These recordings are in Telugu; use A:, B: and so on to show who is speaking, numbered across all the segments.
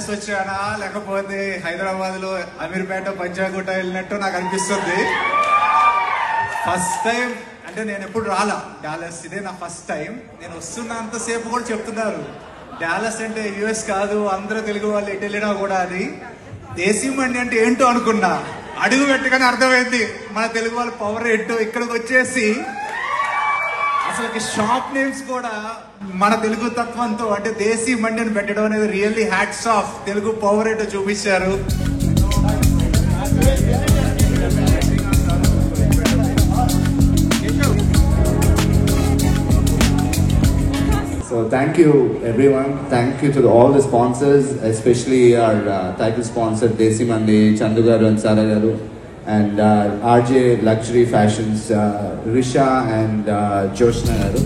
A: డాలస్ వచ్చానా లేకపోతే హైదరాబాద్ లో అమీర్పేట పంజాగుట్ట వెళ్ళినట్టు నాకు అనిపిస్తుంది. ఫస్ట్ టైం అంటే నేను ఎప్పుడు రాలా డాలస్, ఇదే నా ఫస్ట్ టైం. నేను వస్తున్నంతసేపు కూడా చెప్తున్నారు డాలస్ అంటే యుఎస్ కాదు, అందరూ తెలుగు వాళ్ళు ఎటు వెళ్ళినా కూడా అది దేశీ మండి అంటే ఏంటో అనుకున్నా. అడుగు పెట్టగానే అర్థమైంది మన తెలుగు వాళ్ళ పవర్ ఏంటో. ఇక్కడికి వచ్చేసి అసలుకి షాప్ నేమ్స్ కూడా మన తెలుగు తత్వంతో అంటే దేశీ మండిని పెట్టడం అనేది really hats off. Telugu power ఏంటో చూపించారు.
B: So thank you everyone. Thank you to all the sponsors, especially our title sponsor Desi Mandi, Chandu Garu and Sara Garu, and RJ Luxury Fashions, Risha and Joshna Garu.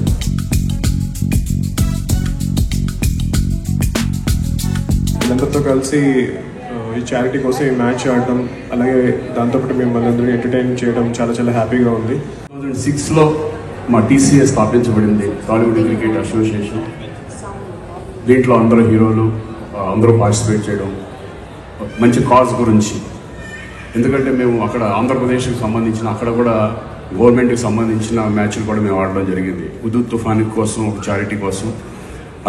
C: వీళ్ళందరితో కలిసి ఈ చారిటీ కోసం ఈ మ్యాచ్ ఆడటం, అలాగే దాంతోపాటు మిమ్మల్ని అందరినీ ఎంటర్టైన్ చేయడం చాలా చాలా హ్యాపీగా ఉంది.
D: 2006లో మా టీసీఏ స్థాపించబడింది, టాలీవుడ్ క్రికెట్ అసోసియేషన్. దీంట్లో అందరూ హీరోలు అందరూ పార్టిసిపేట్ చేయడం మంచి కాజ్ గురించి. ఎందుకంటే మేము అక్కడ ఆంధ్రప్రదేశ్కి సంబంధించిన అక్కడ కూడా గవర్నమెంట్కి సంబంధించిన మ్యాచ్లు కూడా మేము ఆడడం జరిగింది. హుదూద్ తుఫాన్ కోసం ఒక చారిటీ కోసం.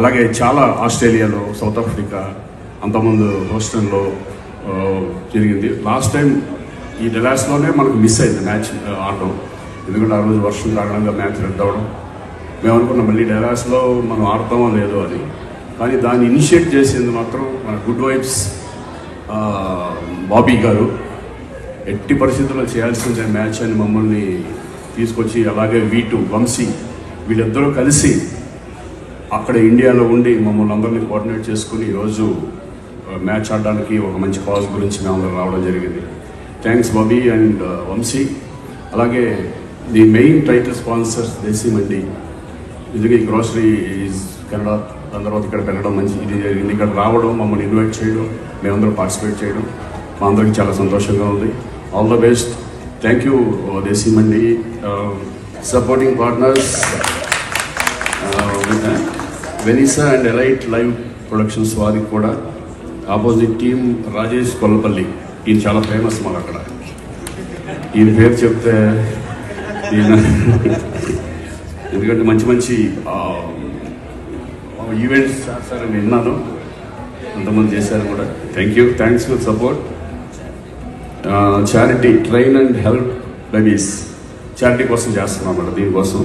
D: అలాగే చాలా ఆస్ట్రేలియాలో, సౌత్ ఆఫ్రికా, అంతకుముందు హోస్టన్లో జరిగింది. లాస్ట్ టైం ఈ డెలాస్లోనే మనకు మిస్ అయింది మ్యాచ్ ఆడడం. ఎందుకంటే ఆ రోజు వర్షం కారణంగా మ్యాచ్ రద్దు అవ్వడం. మేము అనుకున్నాం మళ్ళీ డెలాస్లో మనం ఆడతామో లేదో అని. కానీ దాన్ని ఇనిషియేట్ చేసింది మాత్రం మన గుడ్ వైబ్స్ బాబీ గారు. ఎట్టి పరిస్థితుల్లో చేయాల్సిందే మ్యాచ్ అని మమ్మల్ని తీసుకొచ్చి, అలాగే V2 వంశీ వీళ్ళిద్దరూ కలిసి అక్కడ ఇండియాలో ఉండి మమ్మల్ని అందరినీ కోఆర్డినేట్ చేసుకుని ఈరోజు మ్యాచ్ ఆడడానికి ఒక మంచి కాజ్ గురించి మేము అందరూ రావడం జరిగింది. Thanks Bobby and Vamshi. అలాగే the main title sponsors Desi Mandi. ఎందుకంటే ఈ గ్రోసరీ ఈజ్ కన్నడ, దాని తర్వాత ఇక్కడ పెట్టడం మంచి ఇది జరిగింది. ఇక్కడ రావడం, మమ్మల్ని ఇన్వైట్ చేయడం, మేమందరం పార్టిసిపేట్ చేయడం మా అందరికి చాలా సంతోషంగా ఉంది. All the best. Thank you Desi Mandi. Supporting partners Vanessa and elite live productions వారికి కూడా. ఆపోజిట్ టీమ్ రాజేష్ కొల్లపల్లి, ఈయన చాలా ఫేమస్ మాకు అక్కడ. ఈయన పేరు చెప్తే ఈయన ఎందుకంటే మంచి మంచి ఈవెంట్స్ చేస్తారని విన్నాను, అంతమంది చేశారు కూడా. Thanks for support. Charity train and help babies charity కోసం చేస్తున్నాం అన్నమాట. దీనికోసం